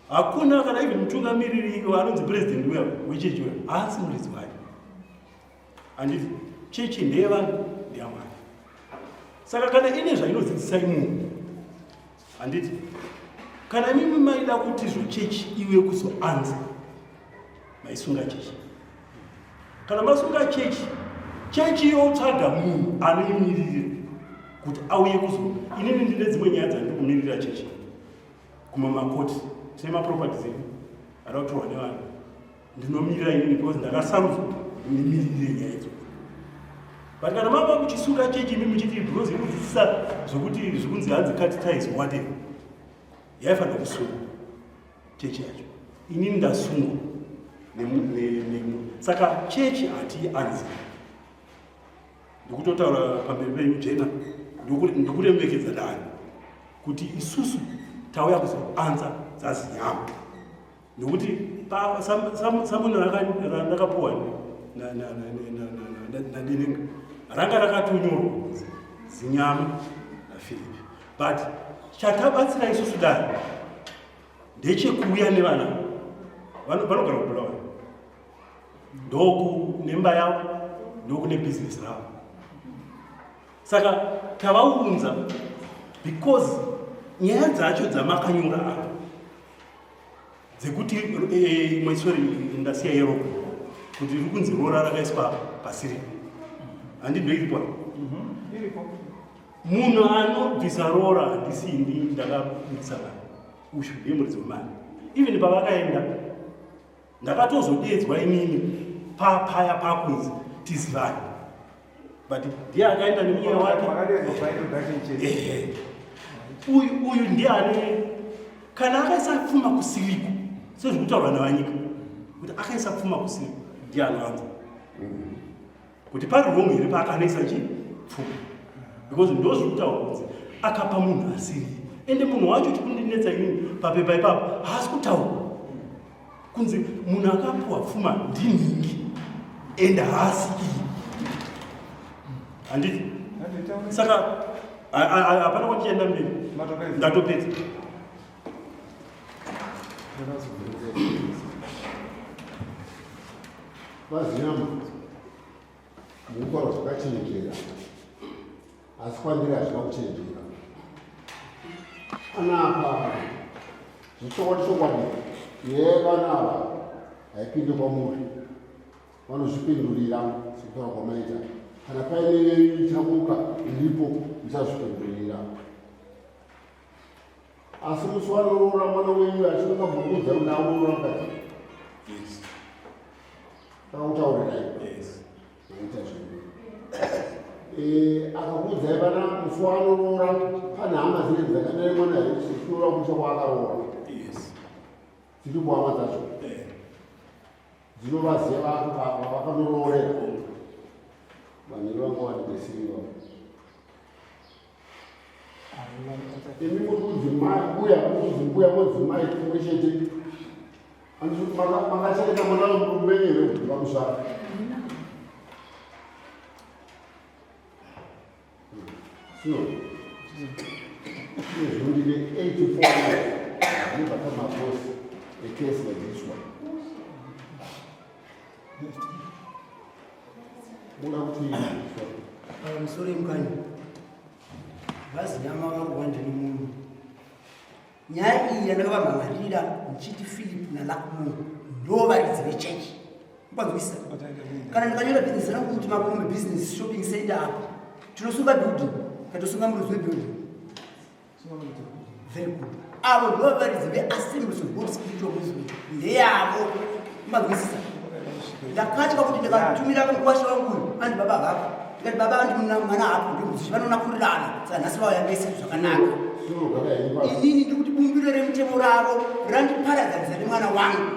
Hakuna kana even mutungamiriri anonzi president wechechi weyo haasi muridzi wayo. Handiti chechi ndeyevanhu ndeyamwari. Saka kana ine zvainodzidzisa munhu, handiti kana mimi maida kuti zvo chechi iwe kuzoanza maisunga chechi. Kana masunga chechi, chechi yotsvaga munhu anoimiririra kuti auye kuzo. Inini ndine dzimwe nyaya dzandiri kumirira chechi kumamakoti semaproperties edu ada kutorwa nevanhu, ndinomirira inini because ndakasarudzwa ndimirire nyaya idzodzo. But kana mava kuchisunga chechi imi muchiti because inodzidzisa zvokuti zvikunzi hanzi catechise whatever, yaifanira kusunga chechi yacho. Inini ndasungwa nemunhu. Saka chechi hatianzi. Ndikutotaura pamberi penyu jena ndikuremekedza dani kuti isusu tauya kuzoanza dzazinyama. Nokuti samuno randakapuwa nadenenga ranga rakatonyorwa zinyama naFilipi. But chatabatsira isusu dani ndechekuuya nevana vanogara kubulawa ndoku nemba yavo ndoku nebusiness ravo. Saka tavaunza because nyaya dzacho dzamakanyora apa dzekuti mwesori ndasiya yeroko kuti riri kunzi rora rakaiswa pasiri handi ndoiripo munhu anobvisa rora handisi ini ndakabudisa vanhu ushu ndiye muridzi wemari. Even pavakaenda ndakatozodedzwa inini paya pakunzi tizivane, but ndiye akaenda nemunyaya wake. Uyu ndiye ane kana akaisa pfuma kusiriku sezvekutaurwa navanyika kuti akaisa pfuma kusiriku ndiye anoanza kuti pari wrong here paakanoisa pfuma, because ndozvekutaurwa kunzi akapa munhu asiri. Ende munhu wacho chikundinetsa inini papepa ipapo haasi kutaurwa kunzi munhu akapuwa pfuma ndiningi ende haasi iyi. Handiti saka hapana kwachienda mberi ndatopedza. vazinyama mukora zvakachenjera asi kwandiri hazvina kuchenjera anapa zvichokwadi yevanava haipinde kwamuri vanozvipindurira sekutaura kwamaita kana paine chamuka iripo ichazvipindurira asi musi vanoroora mwana wenyu achinoka bvukudza kuti aurora mukati akutaurirai aita zvinhu akakuudzai vana musi waanoroora pane hama dzinenge dzakadai mwana here chinoora kucha kwaakaroora dziri kuhama dzacho dzinovaziva vakanororera vanhu vanga vanidesiriva imi mbuya modzimai kumwe chete makachengeta mwana wemurume here kuti vamusvara sino zvinodine 84 anobva tamaposi ekesi like this one muda kuti musoro emukanya vazinyama vakuwanda nemunhu nyaya iyi yandakavamhamarira ndichiti philip nalakumu ndo varidzi vechechi mukwanzwisisa kana ndikanyora bhizinesi rangu kuti makombe business shopping center apo tinosunga building katosunga muridzi webuilding very good avo ndo varidzi veassemblies of god spiritual movement ndeyavo mukwanzwisisa ndakatya kuti ndikatumira mukwasha wangu andi baba vapo ndikati baba andi mwana hapo ndikuti vanonakurirana saka nhasi vauya vese zvakanaka inini ndikuti bumbiro remutemo ravo randiparadzanisa nemwana wangu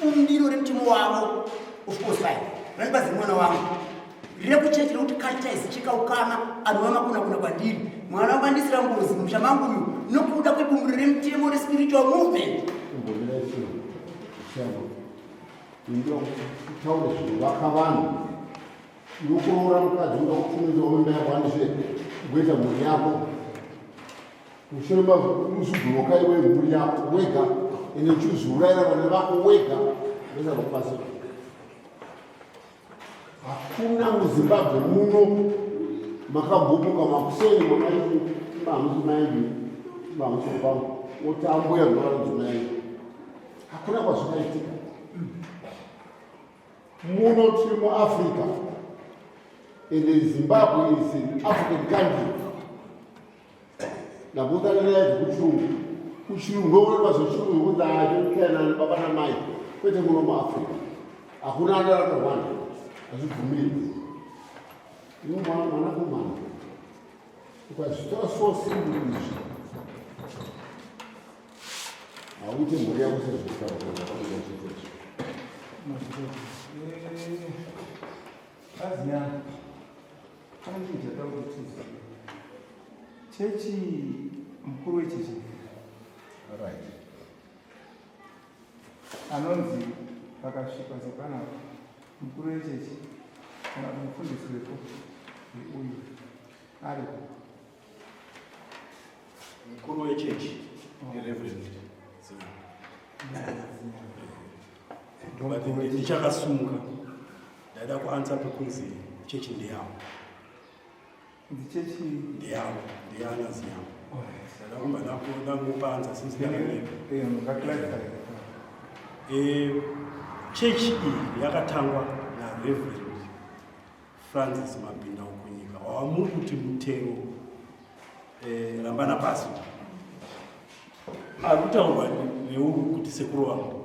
bumbiro remutemo wavo of course fine randipaza mwana wangu rekuchechi rekuti cultize chikaukama anova makunakuna kwandiri mwana wangu andisira ngozi mumusha mangu uyu nokuda kwebumbiro remutemo respiritual movement taure zvinhu vakavanhu inokuroora mukadzi uda kutumidza wemba yakwaniswe kuita mhuri yako mushure uzugoroka iwe mhuri yako wega ene uchizurayira vana vako wega nezakupasa hakuna muzimbabwe muno makabhubuka makuseni mamaiti imahamusi maidi imahamusi pangu otambuya zvavanodzimaidi hakuna kwazvikaitika muno tiri muafrica ende zimbabwe is an african country namutaniraidzi kuchirungu ndokurepa zvechirungu yekudza achokenani baba namai kwete muno muafrica hakuna anarakarwana hazvibvumirwi ino mwanakomana ukazvitora so simple izvi hauite mhuri yako sezvitaaachetecho azinya andichata kuti chechi mukuru wechechi right anonzi pakasvikwa sepana mukuru wechechi kana mufundisi wepo uyu aripo mukuru wechechi reverend ndichakasunga ndaida kuansa pekunzi chechi ndeyavo ndichechi ndeyavo ndeyanazi yavo ndaida kumba ndangopanza chechi iyi yakatangwa nareverend Francis Mabinda ukunyika wamuri kuti mutero rambana pasi arikutaurwa neuru kuti sekuru wangu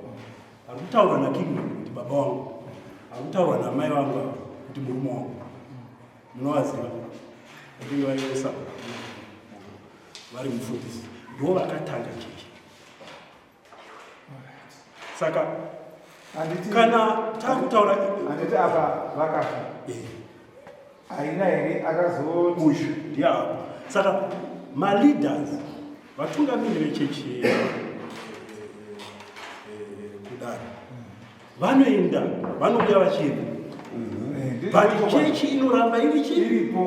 arikutaurwa nakingdom kuti baba wangu arikutaurwa namai wangu kuti murume wangu munovaziva akinge vaiosa vari mufundisi ndo vakatanga chechi saka kana takutaura anditi apa vakafa haina here akazoushi ndiapo saka maleaders vatungamiri vechechi kudaro vanoenda vanouya vachienda but chechi inoramba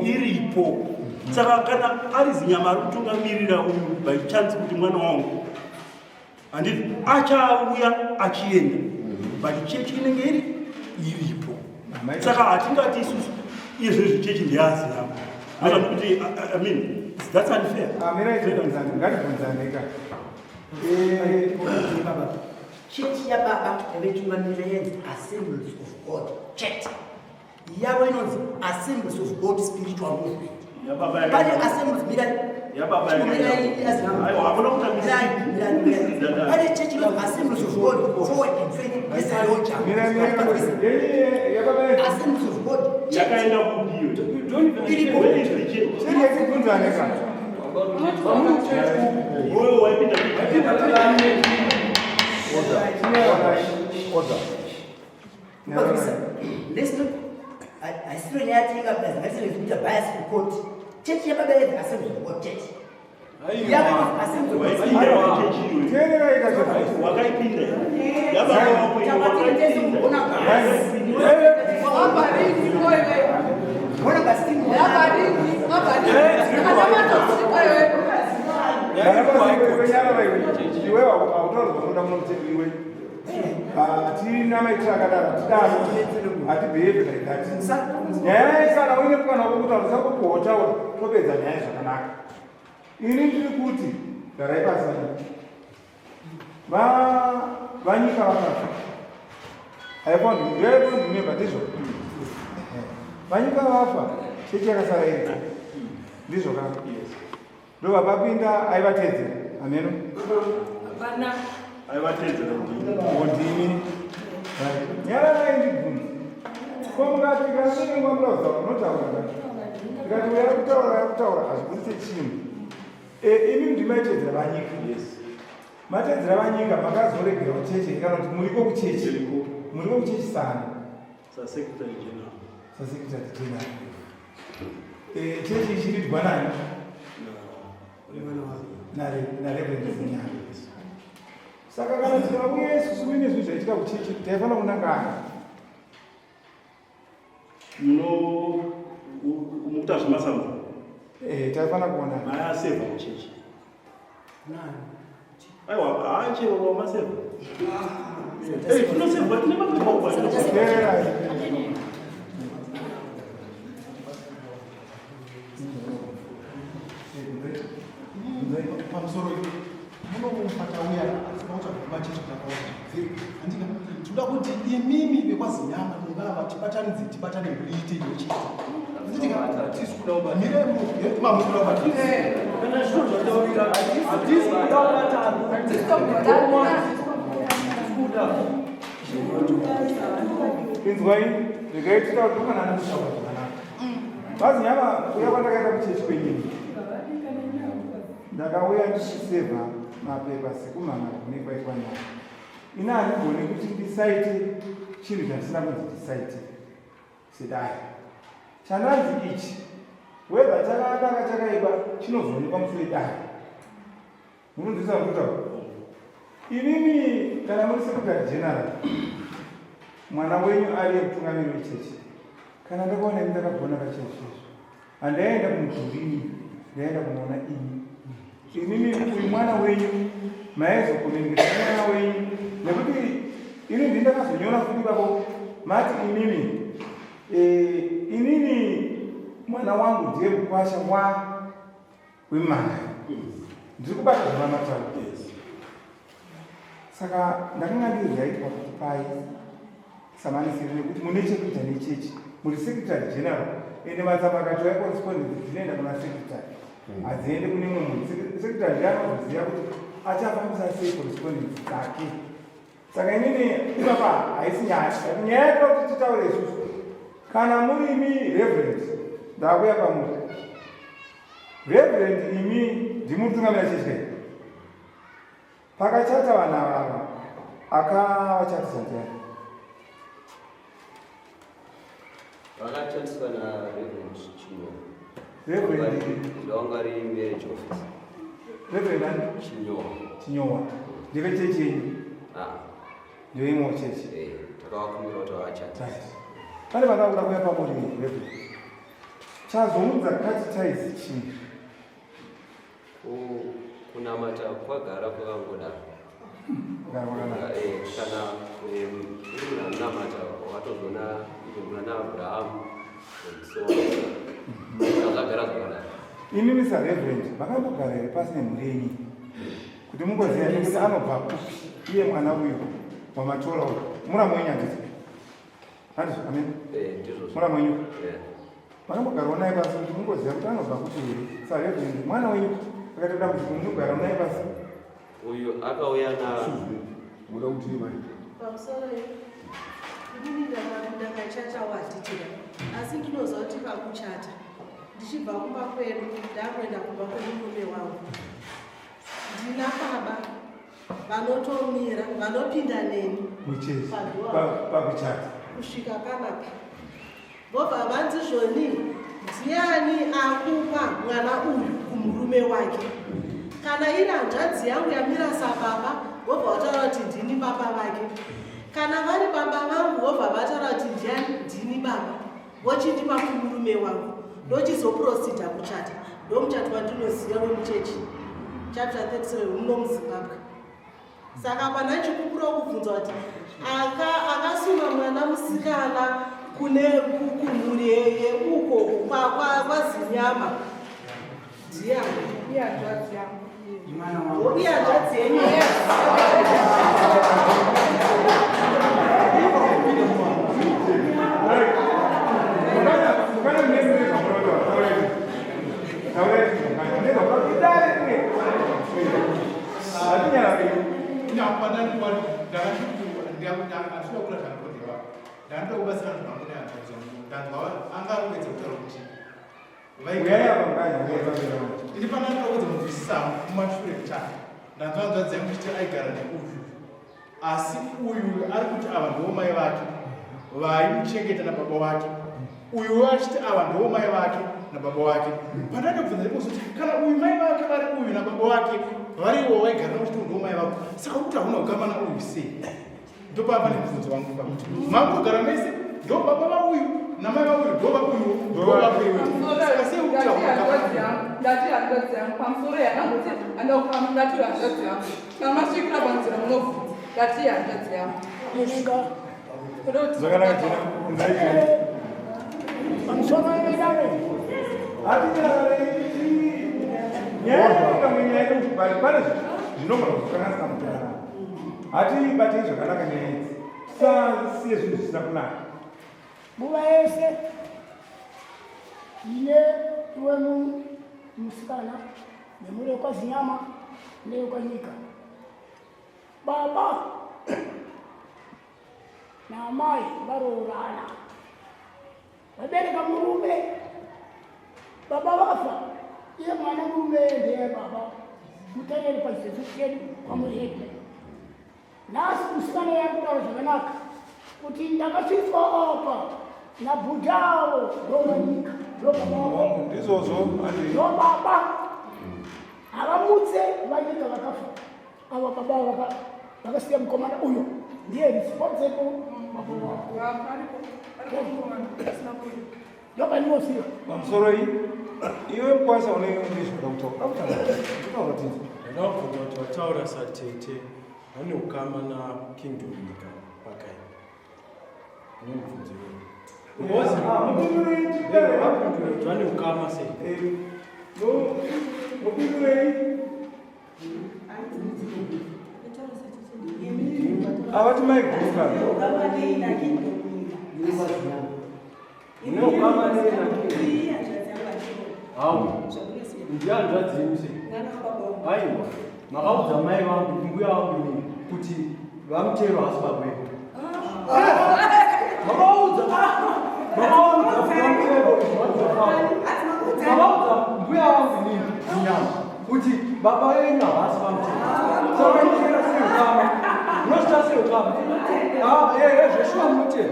iripo saka kana ari zinyama ari kutungamirira uyu by chance kuti mwana wangu handiti achauya achienda but chechi inenge iripo saka hatingati isusu izvezvi chechi ndiasi yavo noda kuti I mean that's unfair. Ngatibvunzane chechi yababa yavetungamirira yenzi Assemblies of God Church yavo inonzi Assemblies of God Spiritual Movement. Pane Assemblies pane chechi inonzi Assemblies of God Forward in Faith Thessalonica. Assemblies of God yakaenda kudiyo wewe waipinda listen, I still need to take up as I said, with a bias report. Church, you have a Assemblies of God Church. You have an Assemblies of Tina maitira kadaro tidaro atibhebe like that. Nyaya kana uine kana kutaura sakupotaura topedza nyaya zvakanaka. Ini ndiri kuti garai pasana. Vanyika vakafa. Haifondi ndiro ndimemba ndizvo. Vanyika vafa chechi yakasara iri. Ndizvo kana. Ndo vapapinda aivatedzera. Ameno. Vana aivatedzera ndini. Nyara naindibvunza. Komungati kasvika ngwamulauza unotaura. Tikati yakutaura hazvikuite chinhu. Imi ndimaitedzera vanyika. Matedzera vanyika makazoregera kuchechi kana kuti muriko kuchechi. Muriko kuchechi sana. Sasekretary General. Sasekretary General. Chechi ichiridwa nani? Na Reverend Zinyana. Saka kana tikauya isusu mune zvinhu zvaitika kuchechi taifanira kunangana. Mukuta zvemasamu. Taifanira kuona. Mayaseva kuchechi. Aiwa, haachero wamaseva. Tinoseva tine mapepa ukwanisa. Pamusoro munomufata uya asinauta kumachechi takaona andika tinoda kuti imimi vekwazinyama mungava tibatane muite iyo chete nditika tisi kudaumba miremu mamukudaumba kana zviro zvataurira hatisi kudaumba tano inzwai zvikaitira kuti umwana anokushaura zvakanaka. Vazinyama uya kwandakaenda kuchechi kwenyini ndakauya ndichisevha mapepa sekumhanga kune kwaitwa nyaya. Ina handigoni kuti ndisaite chinhu chandisina kunzi ndisaite sedai. Chandanzi ichi wedha chakanaka chakaipa chinozoonekwa mushure dai. Munonzwisisa kutaura. Inini kana muri Secretary General mwana wenyu ari mutungamiri wechechi kana ndakaona ini ndakagona kachechi izvo handaenda kumudhurini ndaenda kunoona ini. Inini uyu mwana wenyu maizokomengeta mwana wenyu nekuti ini ndindakazonyora futi babo mati inini mwana wangu ndiye mukwasha wemwana ndiri kubata zvavamataura. Saka ndakanga ndiri zvaitwa kuti pai samanisiri nekuti mune chekuita nechechi muri Secretary General ende matsamba akati correspondence dzinoenda kuna secretary hadziende kune mumwe munhu. Secretary anoziva kuti achafambisa sei correspondence dzake. Saka inini ipapa haisi nyaya yatoda kuti titaure isusu kana murimi Reverend ndakuya pamuri Reverend imi ndimutungamira chechi pakachata vanhu avava akavachatisa ndiani? Vakachatiswa na Reverend Chinyo. Reverend Longari marriage office. Reverend Chinyowa. Ndeve chechi yenyu? Ndive imwe chechi. Takawakumbira kuti vavachatisa. Pane vakakuda kuya pamuri Reverend. Chazoudza katitize chinhu. Kunamata kwagara kwakangodaro. kana namata wakatozona muna Abraham so akagara zvakanaka. Imi Mr. Reverend, makambogara here pasi nemhuri yenyu kuti mungoziva kuti anobva kupi iye mwana uyu wamatora uyu mura mwenyu handiti? Handizvo? Amen. Mura mwenyu? Makambogarawo naye pasi kuti mungoziva kuti anobva kuti here Mr. Reverend mwana wenyu akatoda kuti munogara naye pasi uyu akauya na muda kuti mai pamusoro inini ndakachacha wadhitira asi ndinoziva kuti pakuchata ndichibva kumba kwedu ndakuenda kumba kwemurume wangu ndina baba vanotomira vanopinda neni pakuchata kusvika panapa vobva vanzi zvoni ndiani akupa mwana uyu kumurume wake kana iri hanzvadzi yangu yamira sababa vobva vataura kuti ndini baba vake kana vari baba vangu vobva vataura kuti ndini baba vochindipa kumurume wangu ndochizoprosida kuchata ndomuchato wandinoziva wemuchechi chapter 37 muno muzimbabwe saka pana chikukura kubvunza kuti akasuma mwana musikana kune kumhuri yeuko kwazinyama ndiani ihanzvadzi yangu ihanzvadzi yenyu asi uyu ari kuti ava ndiwo mai vake vaimuchengeta nababa wake uyu achiti ava ndiwo mai vake nababa wake pandandobvunza nekuzoti kana uyu mai vake vari uyu nababa wake variwo vaigara nokuti ndiwo mai vako saka kuti hauna kugama nauyu sei ndopava nebvunzo wangu pakuti mangogara mese ndo baba vauyu namai vauyu ndo vauyu ndo vakwewe saka sei kuti ndati hanzvadzi yangu pamusoro yakangoti andakufamba ndati hanzvadzi yangu namasvikira panzira munobvunza ndati hanzvadzi yangu hatibatei zvakanaka nyaya idzi sasiye zvinhu zvisina kunaka nguva yese ine iwe musikana nemuri wekwazinyama newekwanyika baba naamai varoorana vabereka murume baba vafa iye mwana murume ndeye baba muteneri pachizezu chedu kwamuri yedu nhasi musikana yakutaura zvakanaka kuti ndakasvitswa apa nabhudhawo ndovanyika ndizvozvo ndobaba havamutse vanyika vakafa ava baba vakasiya mukomana uyo ndiye responsible ndopaniwosiya pamusoro iyi iwe mukwanisa uneizvoda kutaura ndinobvunza kuti wataura satete vane ukama nakingdom nyika pakai vane ukama sei avati maiguka ndihanzvadzi yenyu sei aiwa makaudza mai vangu mbuya vangu inini kuti vamuteerwa hasi babweko makaudza mbuya vangu inini zinyama kuti baba venyu havasi vamuteerwa saka muteera seukama munosvita seukama zveshuwa munotera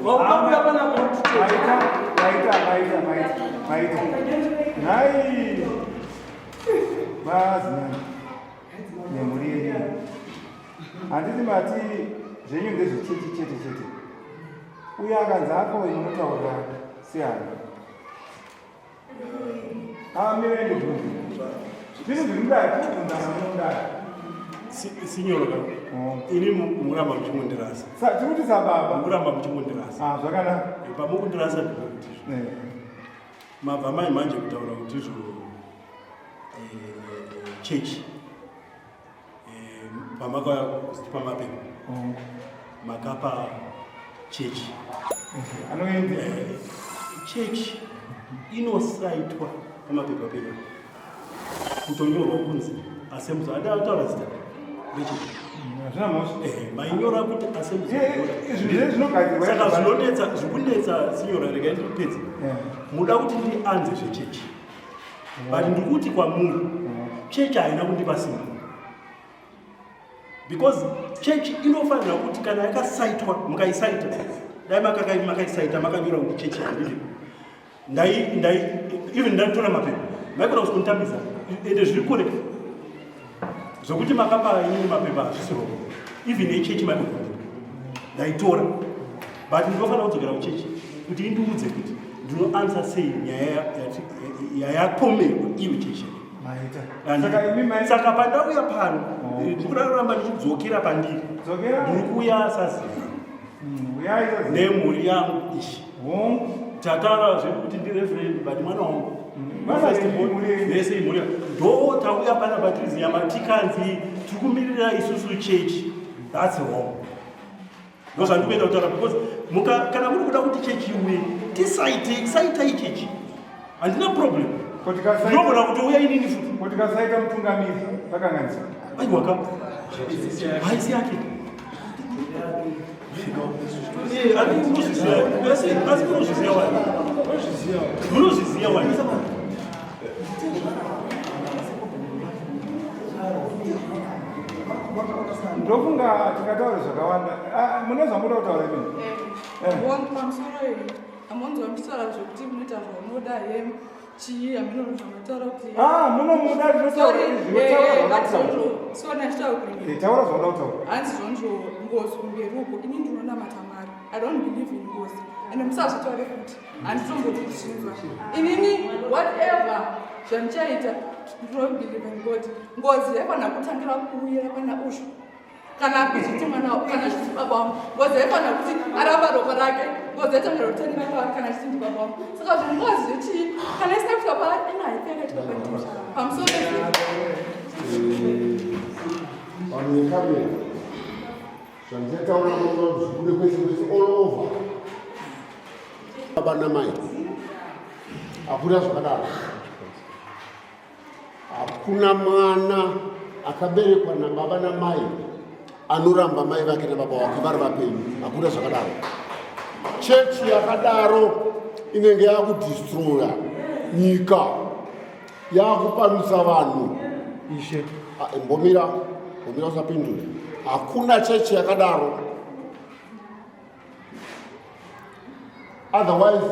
vakubabuya panapa maita nhai vazinyama nemhuri yenyu handiti mati zvenyu ndezvechete uye akanzi ako inotaura sehana amirende bvunzi zvinhu zviri mudai kubvunza munodai sinyoroka ini muramba muchimundirasa tikuti sababa muramba muchimundirasa zvakanaka pamukundirasa ndikuti mabva mai manje kutaura kuti izvo chechi pamakauya kuzipa mapepa makapa chechi anoende chechi inosaitwa pamapepa pepa kutonyorwa kunzi assemblies adataura zita rechechi mainyora kuti assembliesaka zvikunetsa sinyora regai ndipedza muda kuti ndianze zvechechi but ndikuti kwamuri chechi haina kundipa simba because chechi inofanira kuti kana yakasaitwa mukaisaita dai makaisaita makanyora kuti chechi handidi even ndatora mapepa maikona kusikunditambisa ende zviri kure zvokuti makapa ini mapepa azvisiroko even echechi mapepa ndaitora but ndinofanira kudzokera kuchechi kuti indiudze kuti ndinoansa sei nyaya yayapomerwa iwe chechi saka pandauya pano ndikuraramba ndichidzokera pandiri ndiri kuuya saziva nemhuri yangu ishi tataura zvekuti ndireferendi but mwana wangu vese imhuri ndo tauya pana patriziama tikanzi tiri kumirira isusu chechi thats wrong ndo zvandikuenda kutaura because kana muri kuda kuti chechi iwe tisaitai chechi handina problem ndinogona kuti uya inini futi kuti kasaita mutungamiri takanganisa aiwaka haisi yake munozviziva wani ndofunga tikataura zvakawanda munozva muda kutaura pamusoro amonzwa mutaura zvokuti munoita zvaunoda hemu chii haminono zvamataura kuti munomuda taura zvaunoda kutaura hanzi zvonzvo ngozi kumberi uko ini ndinonamata Mwari. I don't believe in ngozi ende musazvitaure kuti handitomboti kuchinzwa inini whatever zvandichaita don't believe in God. Ngozi yaifana kutangira kuuyira pana ushu kana kuchiti mwana kana chiti baba wangu ngozi yaifana kuti aramba ropa rake ngozi yatangira kutangira kana chiti baba wangu saka zvingozi zvechi kana isina kusvika pa ina haipeka tikapandisha pamusoro vanhukamera zvanditaura zvikuru kwese kwese all over baba namai hakuna zvakadaro hakuna mwana akaberekwa nababa namai anoramba mai vake nababa wake vari vapenyu hakuna zvakadaro chechi yakadaro inenge yakudistroya nyika yakupanusa vanhu ishe mbomira usapindure hakuna chechi yakadaro otherwise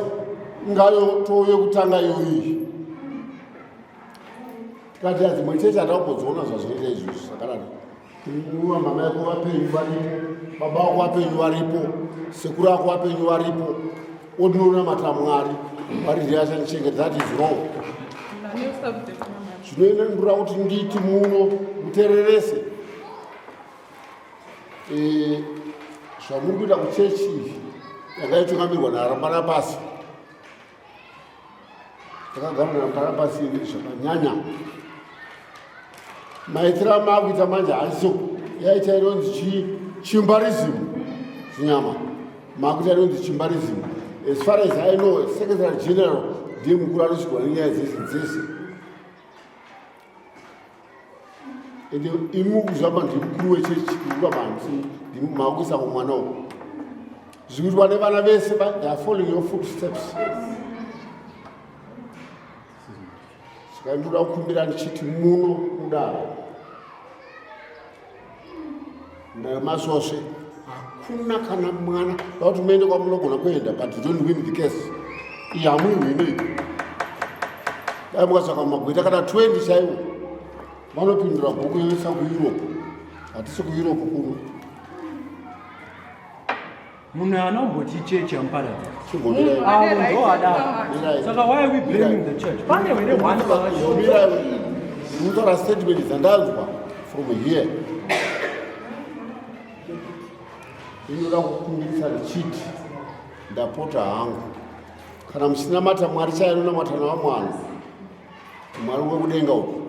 ngayo touye kutanga iyoiyi tikati adzimwe chechi hatakumbodzoona zvazvinoita izvozvo zvakadaro mama mai ako vapenyu varipo baba wako vapenyu varipo sekuru ako vapenyu varipo odinonamata Mwari vari ndiyachandichengeta that is wrong zvinoendandura kuti nditi muno mutererese zvamuri kuita kuchechi iyi yakaitungamirwa narambana pasi takagara narambana pasi zvakanyanya maitira maakuita manje hasiso yaita inonzi chimbarism zinyama maakuita inonzi chimbarism as far as I know secretary general ndiye mukuru anosvigwa nenyaya dzese dzese ende imi kuzvamba ndiri mukuru wechechi urabanzi ndimakuisa kumwana uko zvikuitwa nevana vese they are following your footsteps saka ndoda kukumbira ndichiti muno kudaro ndamasvosve hakuna kana mwana vakuti muende kwamunogona kuenda but you don't win the case iyi hamuiwinei dai mukasvaka mumagweta kana 20 chaivo vanopindura bhuku yoisa kueurope hatisi kueurope kuno munhu anomboti chechi yamuparadza ndo adaro saka why are we blaming the church pane wene one mutaura statement dzandanzwa from here inoda kukumbirisa richiti ndapota hangu kana muchinamata Mwari chainonamata navamwana Mwari wekudenga uku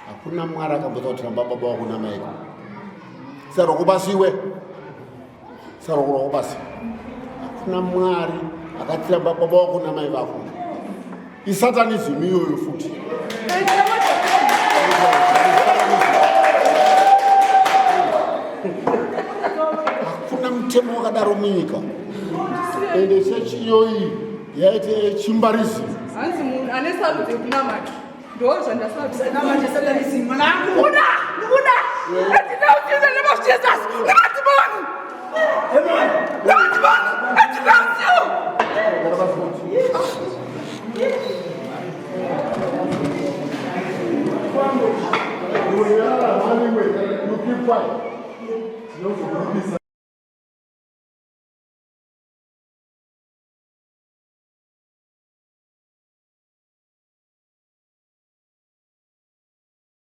hakuna Mwari akambotsautira baba wako namaiko sarokubasiwe sarokubasi hakuna Mwari akatira baba wako namai vako isatanism iyoyo futi hakuna mtemo wakadaro munyika ende chechi iyoyi yaite chimbarisi hanzi munhu ane saru dzekunamata ndo zvandasarusanamata satanism mwanangu Una! Ndinoudzinza name of Jesus! Ndinodimoni! Ndinodimoni! I denounce you! You keep quiet.